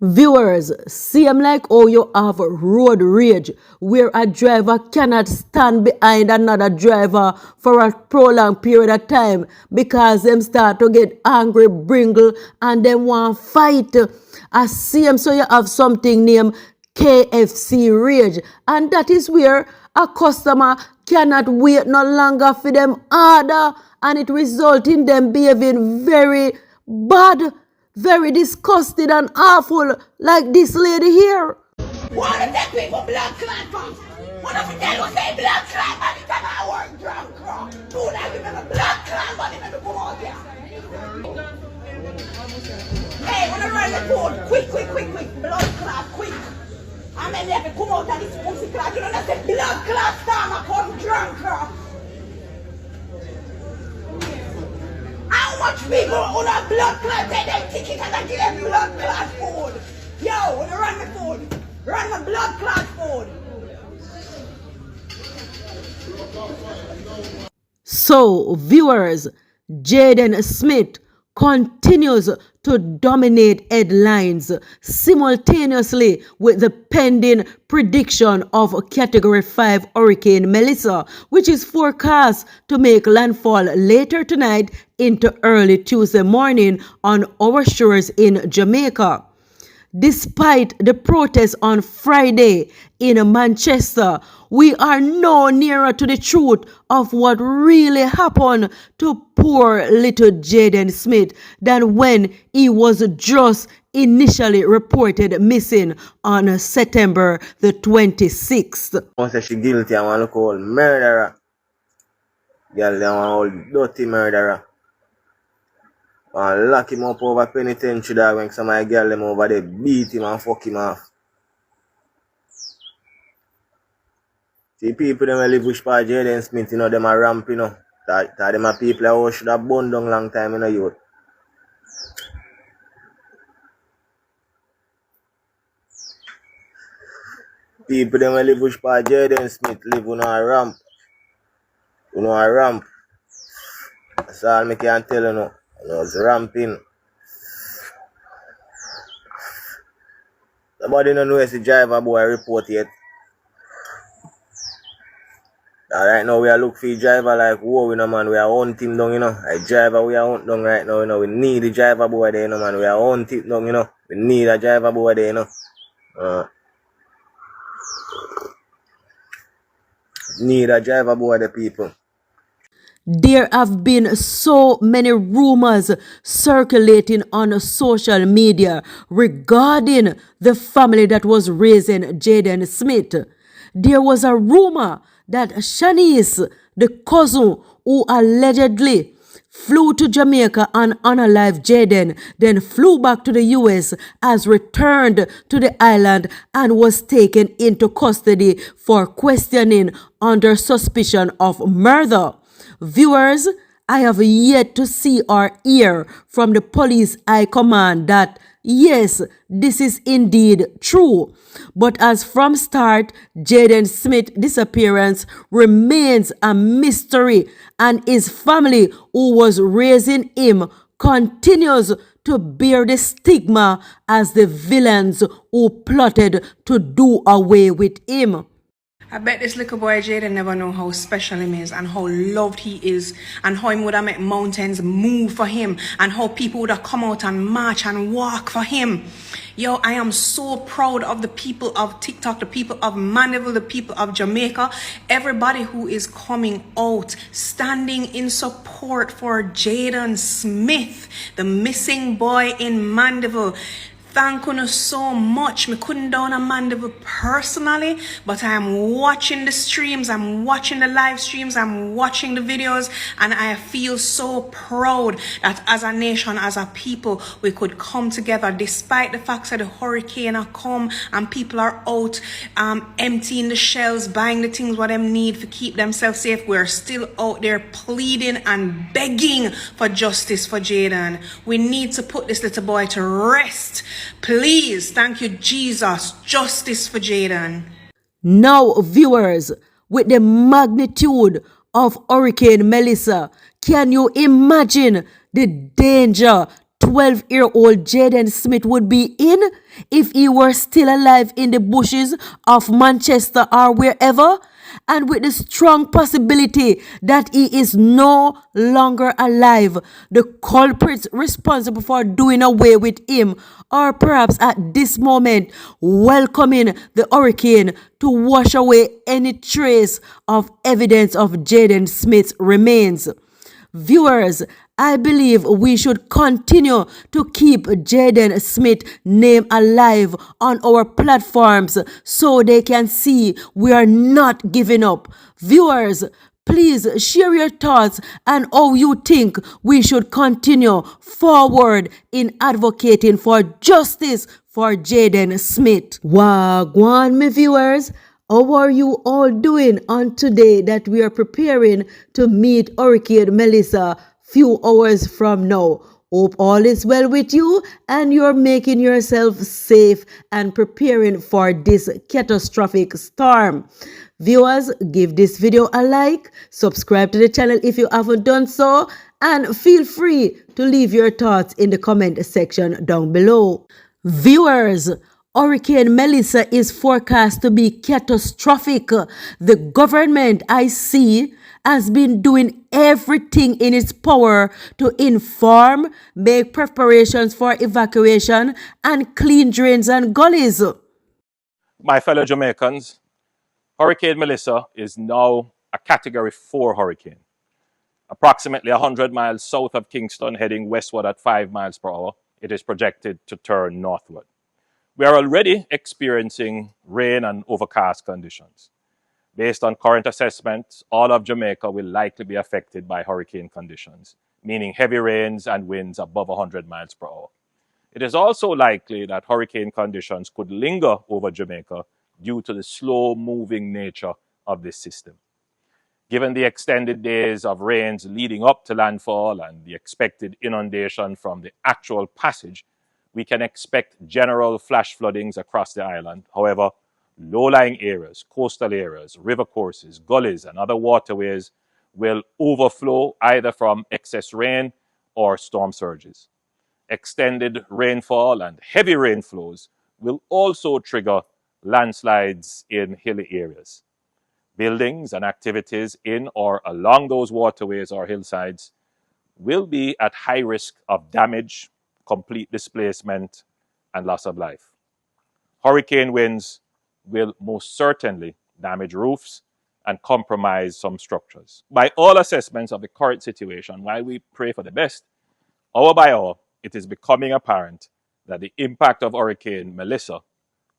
Viewers, seem like oh you have road rage where a driver cannot stand behind another driver for a prolonged period of time because them start to get angry, bringle, and them want fight. I see so you have something named KFC rage, and that is where a customer cannot wait no longer for them order, and it result in them behaving very bad, very disgusted and awful, like this lady here. One of them people blood clot from. One of them will say blood clot by the time I work drunk. Do that remember blood clot by the time I come out here. Hey, when I run the phone, quick, blood clot, quick. I mean, they have to come out of this pussy clot. You know that's a blood clot time I come drunk. How much people on a blood clot take their ticket and I give them blood clot food? Yo, when I run the food, run the blood clot food. So, viewers, Jaden Smith continues to dominate headlines simultaneously with the pending prediction of Category 5 Hurricane Melissa, which is forecast to make landfall later tonight into early Tuesday morning on our shores in Jamaica. Despite the protests on Friday in Manchester, we are no nearer to the truth of what really happened to poor little Jaden Smith than when he was just initially reported missing on September the 26th. I say she guilty and want to look old murderer. Girl, they want old dirty murderer. And lock him up over penitentiary dog when some of my girl them over there beat him and fuck him off. See people them live with Jaden Smith, you know, them a ramp, you know. That them a people who should have burned down long time in the youth. People them live with Jaden Smith live on a ramp. You know a ramp. That's all I can tell you now. You know, it's ramping. Nobody don't know if the driver boy report yet. Right now we are looking for the driver like whoa, you know, man. We are hunting down, you know. A driver we are hunting down right now, you know. We need the driver boy there, you know, man. We are hunting down, you know. We need a driver boy there, you know. Need a driver boy there, people. There have been so many rumors circulating on social media regarding the family that was raising Jaden Smith. There was a rumor that Shanice, the cousin who allegedly flew to Jamaica and unalived Jayden, then flew back to the US, has returned to the island and was taken into custody for questioning under suspicion of murder. Viewers, I have yet to see or hear from the police high command that yes, this is indeed true. But as from start, Jaden Smith's disappearance remains a mystery, and his family who was raising him continues to bear the stigma as the villains who plotted to do away with him. I bet this little boy Jayden never know how special him is and how loved he is and how him would have made mountains move for him and how people would have come out and march and walk for him. Yo, I am so proud of the people of TikTok, the people of Mandeville, the people of Jamaica, everybody who is coming out, standing in support for Jaden Smith, the missing boy in Mandeville. Thank you so much. I couldn't down a Mandeville personally, but I am watching the streams, I'm watching the live streams, I'm watching the videos, and I feel so proud that as a nation, as a people, we could come together despite the fact that the hurricane has come and people are out emptying the shelves, buying the things what them need to keep themselves safe. We're still out there pleading and begging for justice for Jayden. We need to put this little boy to rest. Please, thank you, Jesus. Justice for Jayden. Now, viewers, with the magnitude of Hurricane Melissa, can you imagine the danger 12-year-old Jaden Smith would be in if he were still alive in the bushes of Manchester or wherever, and with the strong possibility that he is no longer alive. The culprits responsible for doing away with him are perhaps at this moment welcoming the hurricane to wash away any trace of evidence of Jaden Smith's remains. Viewers, I believe we should continue to keep Jaden Smith's name alive on our platforms so they can see we are not giving up. Viewers, please share your thoughts and how you think we should continue forward in advocating for justice for Jaden Smith. Wagwan, my viewers. How are you all doing on today that we are preparing to meet Hurricane Melissa few hours from now? Hope all is well with you and you're making yourself safe and preparing for this catastrophic storm. Viewers, give this video a like, subscribe to the channel if you haven't done so, and feel free to leave your thoughts in the comment section down below. Viewers, Hurricane Melissa is forecast to be catastrophic. The government, I see, has been doing everything in its power to inform, make preparations for evacuation, and clean drains and gullies. My fellow Jamaicans, Hurricane Melissa is now a Category 4 hurricane. Approximately 100 miles south of Kingston, heading westward at 5 miles per hour, it is projected to turn northward. We are already experiencing rain and overcast conditions. Based on current assessments, all of Jamaica will likely be affected by hurricane conditions, meaning heavy rains and winds above 100 miles per hour. It is also likely that hurricane conditions could linger over Jamaica due to the slow-moving nature of this system. Given the extended days of rains leading up to landfall and the expected inundation from the actual passage, we can expect general flash floodings across the island. However, low-lying areas, coastal areas, river courses, gullies, and other waterways will overflow either from excess rain or storm surges. Extended rainfall and heavy rainflows will also trigger landslides in hilly areas. Buildings and activities in or along those waterways or hillsides will be at high risk of damage, complete displacement, and loss of life. Hurricane winds will most certainly damage roofs and compromise some structures. By all assessments of the current situation, while we pray for the best, hour by hour, it is becoming apparent that the impact of Hurricane Melissa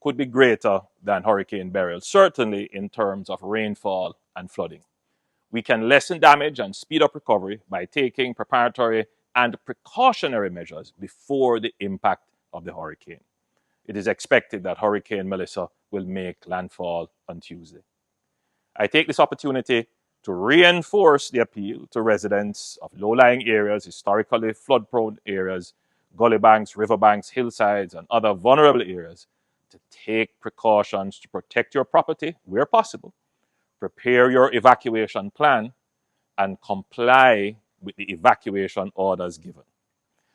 could be greater than Hurricane Beryl, certainly in terms of rainfall and flooding. We can lessen damage and speed up recovery by taking preparatory and precautionary measures before the impact of the hurricane. It is expected that Hurricane Melissa will make landfall on Tuesday. I take this opportunity to reinforce the appeal to residents of low-lying areas, historically flood-prone areas, gully banks, riverbanks, hillsides, and other vulnerable areas to take precautions to protect your property where possible, prepare your evacuation plan, and comply with the evacuation orders given.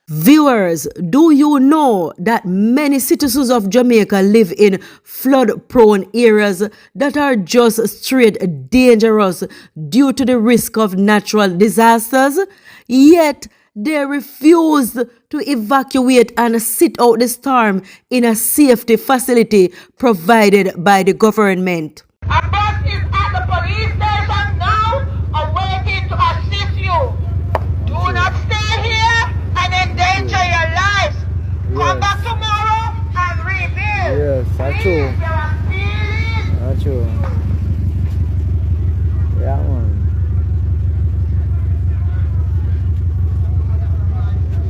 Viewers, do you know that many citizens of Jamaica live in flood-prone areas that are just straight dangerous due to the risk of natural disasters? Yet, they refuse to evacuate and sit out the storm in a safety facility provided by the government. A bus is at the police station now, awaiting to assist you. Do not stay here and endanger your lives. Come back tomorrow and rebuild. Yes, that's true. Please, there are feelings. That's true. Yeah, man.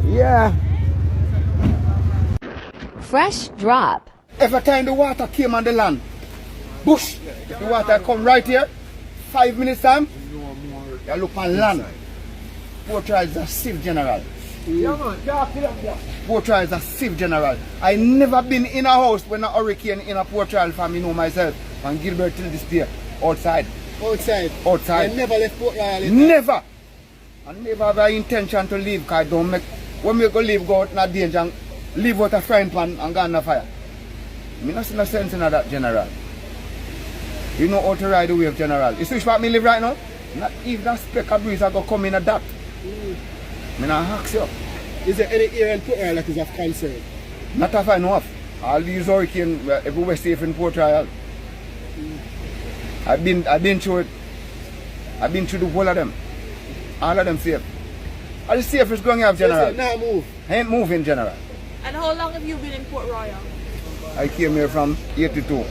Yeah. Fresh drop. Every time the water came on the land, bush, the water come right here, 5 minutes time, you look on land. Port Royal is a civil general. Port Royal is a civil general. I never been in a house when a hurricane in a Port Royal for me know myself. And Gilbert till this day, outside. Outside? Outside. I never left Port Royal? Never. I never have an intention to leave because I don't make When we go leave, go out in a danger and leave out a frying pan and go on the fire. I don't see no sense in that, General. You know how to ride the wave, General. You see what me live right now? Not even that speck of breeze I go come in a that. I ask you. Is there any area in Port Royal that is of concern? Not if I know of. All these hurricanes everywhere safe in Port Royal. I've been through it. I've been through the whole of them. All of them safe. All the safest going to have, General. Now move. I ain't moving, General. And how long have you been in Port Royal? I came here from 82.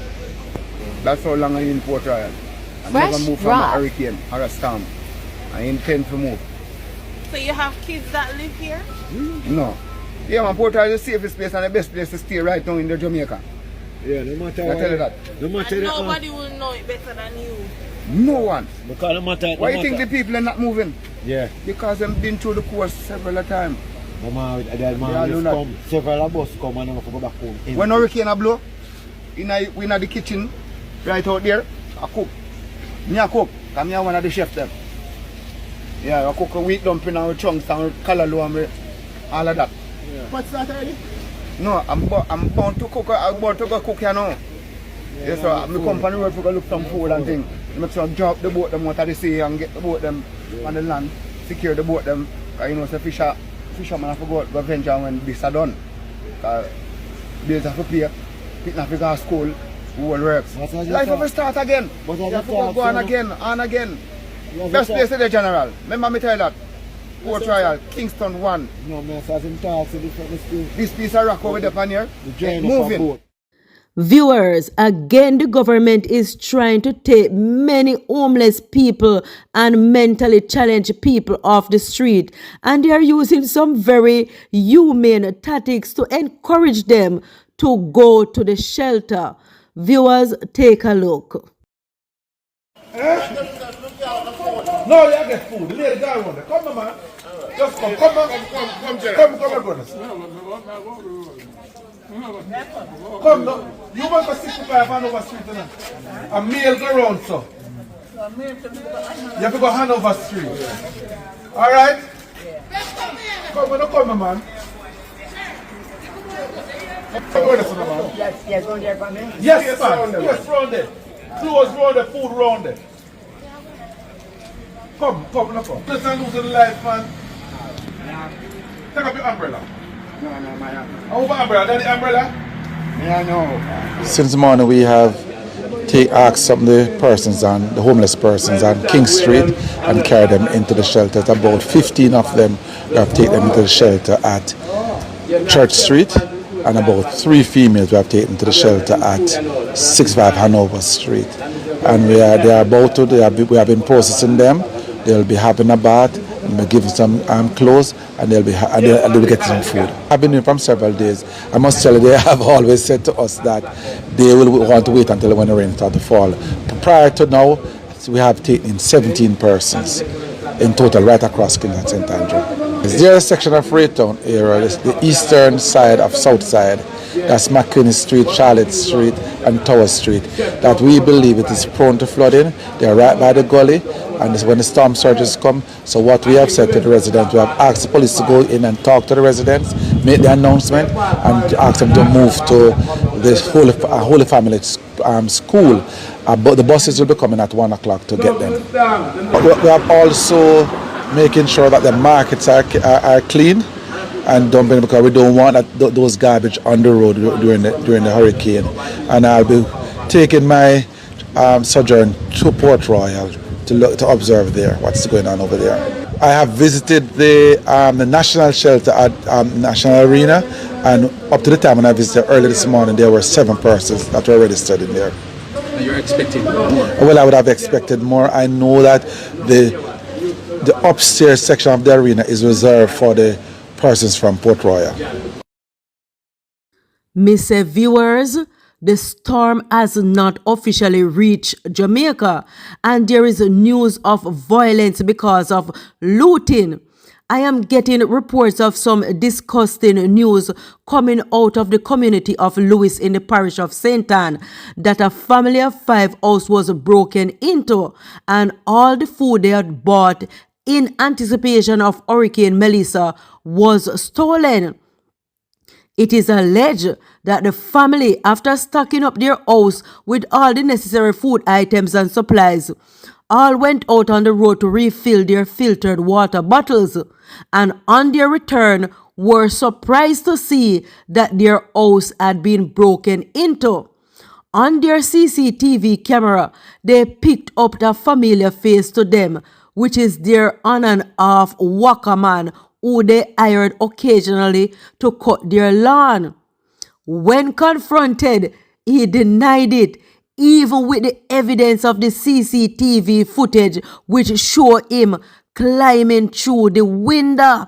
That's how long I'm in Port Royal. I Fresh never moved from a drop. hurricane or a storm. I intend to move. So you have kids that live here? No. Yeah, man, Port Royal is the safest place and the best place to stay right now in the Jamaica. Yeah, no matter I what. tell you that. No matter And that, nobody will know it better than you. No one. because no matter. Why do you think the people are not moving? Yeah. Because they've been through the course several times. The man, that man Yeah, I do just not. come. Several of us come and never go back home. When hurricane a blow, we in the kitchen, right out there, I cook. Me a cook, because me one of the chef them. Yeah, I cook a wheat dumpling and chunks and callaloo and all of that. What's that already? No, I'm bound to cook. I'm bound to go cook here now. Yeah, so my company work to go look some food and things. Make sure drop the boat them out of the sea and get the boat them on the land, secure the boat them. Because you know, so fishermen have to go venture when this are done. Because bills have to pay, people have to go to school, who will work. Life have to start again. But You have to go on again, on again. Best place in the General. Remember me tell you that. Port Royal, Kingston 1. No, man, so as him talk to different school. This piece of rock over there on here, The join up a moving. boat. Viewers, again, the government is trying to take many homeless people and mentally challenged people off the street, and they are using some very humane tactics to encourage them to go to the shelter. Viewers, take a look. No, you get food. The lady guy one there. Come on, man. Just come, my goodness. Come, no. You want to 65 Hanover Street, tonight. A meal go round, so. You have to go Hanover Street. All right? Come, man. Yes, go there for me. Yes, man. Yes, round there. Clothes round there, food round there. Come. Let's not lose the life, man. Take up your umbrella. No, man. Over umbrella, that the umbrella? Yeah, no. Since morning we have asked some of the persons on the homeless persons on King Street and carried them into the shelters. About 15 of them we have taken them into the shelter at Church Street, and about 3 females we have taken to the shelter at 65 Hanover Street. And we have been processing them. They'll be having a bath, and we'll give them some clothes, and they'll be getting some food. I've been here from several days. I must tell you, they have always said to us that they will want to wait until when the rain starts to fall. Prior to now, we have taken in 17 persons in total right across King and St. Andrew. There's a section of Raytown area, it's the eastern side of South Side, that's McKinney Street, Charlotte Street, and Tower Street, that we believe it is prone to flooding. They're right by the gully, and it's when the storm surges come. So what we have said to the residents, we have asked the police to go in and talk to the residents, make the announcement, and ask them to move to the Holy Family school. But the buses will be coming at 1 o'clock to get them. We have also making sure that the markets are clean and dumping, because we don't want those garbage on the road during the hurricane. And I'll be taking my sojourn to Port Royal to observe there what's going on over there. I have visited the national shelter at National Arena, and up to the time when I visited early this morning, there were 7 persons that were registered in there. You're expecting more? Well, I would have expected more. I know that the upstairs section of the arena is reserved for the persons from Port Royal. Mr. Viewers, the storm has not officially reached Jamaica, and there is news of violence because of looting. I am getting reports of some disgusting news coming out of the community of Lewis in the parish of St. Ann, that a family of 5 house was broken into, and all the food they had bought in anticipation of Hurricane Melissa was stolen. It is alleged that the family, after stocking up their house with all the necessary food items and supplies, all went out on the road to refill their filtered water bottles, and on their return were surprised to see that their house had been broken into. On their CCTV camera, they picked up the familiar face to them, which is their on and off worker man who they hired occasionally to cut their lawn. When confronted, he denied it, even with the evidence of the CCTV footage which showed him climbing through the window.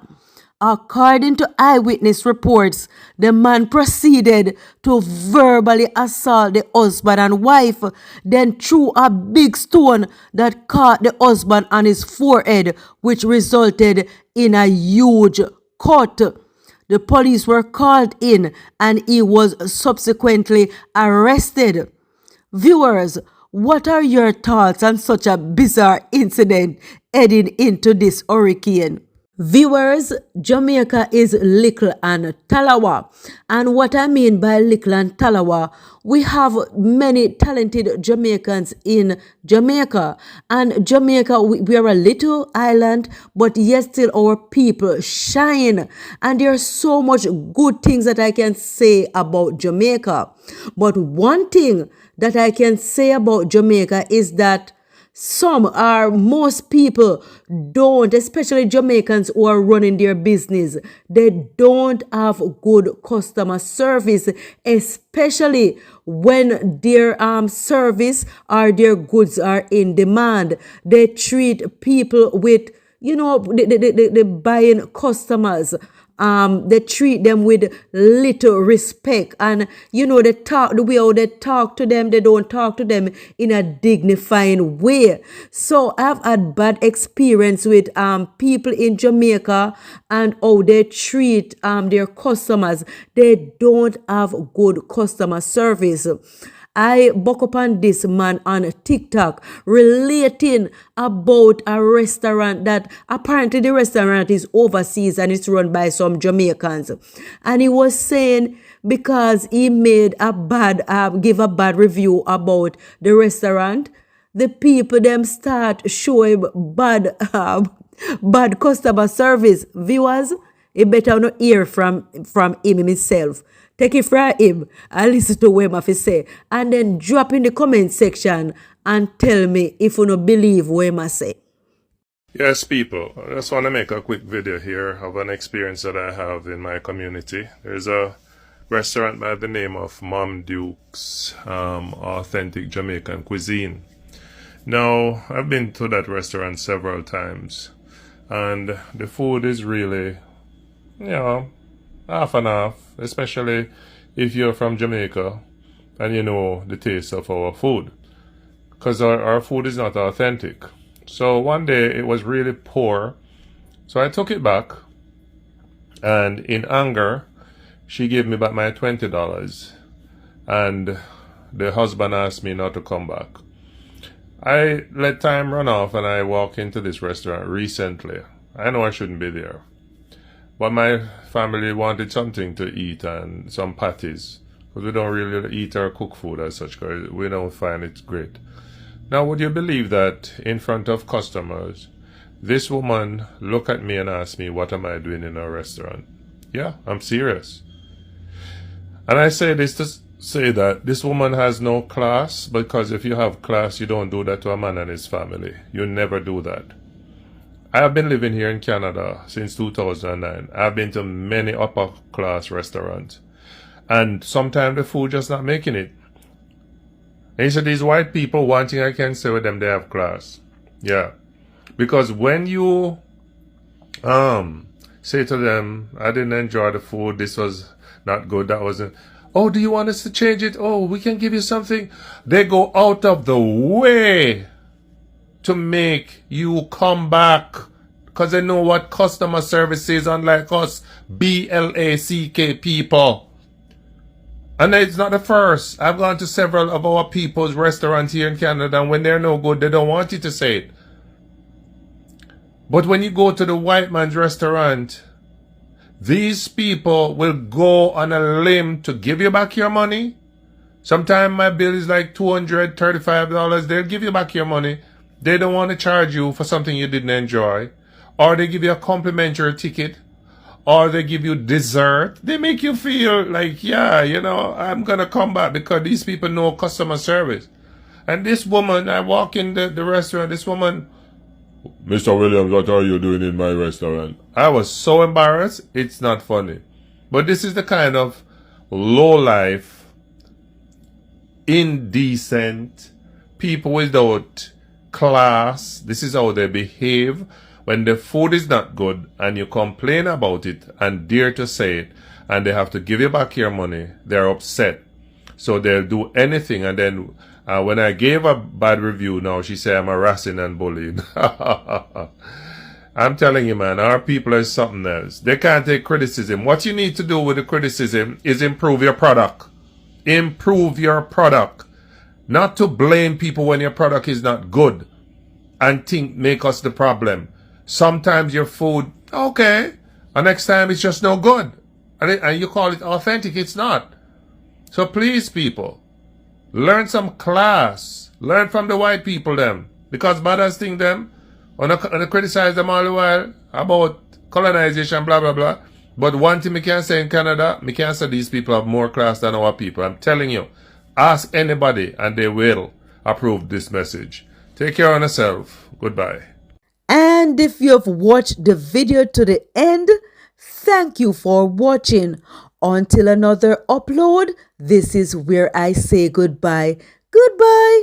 According to eyewitness reports, the man proceeded to verbally assault the husband and wife, then threw a big stone that caught the husband on his forehead, which resulted in a huge cut. The police were called in and he was subsequently arrested. Viewers, what are your thoughts on such a bizarre incident heading into this hurricane? Viewers, Jamaica is Little and Talawa. And what I mean by Little and Talawa, we have many talented Jamaicans in Jamaica. And Jamaica, we are a little island, but yet still our people shine. And there are so much good things that I can say about Jamaica. But one thing that I can say about Jamaica is that most people don't, especially Jamaicans who are running their business, they don't have good customer service, especially when their service or their goods are in demand. They treat people with, the buying customers. They treat them with little respect, and the way how they talk to them, they don't talk to them in a dignifying way. So I've had bad experience with people in Jamaica and how they treat their customers. They don't have good customer service. I buck up on this man on TikTok relating about a restaurant that apparently the restaurant is overseas and it's run by some Jamaicans. And he was saying because he made give a bad review about the restaurant, the people them start showing bad customer service. Viewers, you better not hear from him himself. Take it from him and listen to what he have to say. And then drop in the comment section and tell me if you don't believe what he must say. Yes, people, I just want to make a quick video here of an experience that I have in my community. There's a restaurant by the name of Mom Duke's Authentic Jamaican Cuisine. Now, I've been to that restaurant several times, and the food is really, half and half, especially if you're from Jamaica and you know the taste of our food, because our food is not authentic. So one day it was really poor, so I took it back, and in anger she gave me back my $20, and the husband asked me not to come back. I let time run off and I walked into this restaurant recently. I know I shouldn't be there, but my family wanted something to eat and some patties, because we don't really eat or cook food as such, because we don't find it great. Now, would you believe that in front of customers, this woman looked at me and asked me, what am I doing in a restaurant? Yeah, I'm serious. And I say this to say that this woman has no class, because if you have class, you don't do that to a man and his family. You never do that. I have been living here in Canada since 2009. I've been to many upper class restaurants, and sometimes the food just not making it. And so these white people, one thing I can say with them, they have class. Yeah. Because when you say to them, I didn't enjoy the food, this was not good, that wasn't, oh, do you want us to change it? Oh, we can give you something. They go out of the way to make you come back, because they know what customer service is, unlike us BLACK people. And it's not the first. I've gone to several of our people's restaurants here in Canada, and when they're no good, they don't want you to say it. But when you go to the white man's restaurant, these people will go on a limb to give you back your money. Sometimes my bill is like $235. They'll give you back your money. They don't want to charge you for something you didn't enjoy. Or they give you a complimentary ticket. Or they give you dessert. They make you feel like, yeah, you know, I'm going to come back because these people know customer service. And this woman, I walk in the restaurant, this woman, Mr. Williams, what are you doing in my restaurant? I was so embarrassed, it's not funny. But this is the kind of low-life, indecent, people without class. This is how they behave. When the food is not good and you complain about it and dare to say it and they have to give you back your money, they're upset. So they'll do anything. And then when I gave a bad review now, she said I'm harassing and bullying. I'm telling you, man, our people are something else. They can't take criticism. What you need to do with the criticism is improve your product. Improve your product. Not to blame people when your product is not good and make us the problem. Sometimes your food, okay, and next time it's just no good. And you call it authentic, it's not. So please, people, learn some class. Learn from the white people, them. Because mothers think them, and I criticize them all the while about colonization, blah, blah, blah. But one thing I can say in Canada, I can say these people have more class than our people. I'm telling you, ask anybody and they will approve this message. Take care of yourself. Goodbye. And if you've watched the video to the end, thank you for watching. Until another upload, this is where I say goodbye. Goodbye.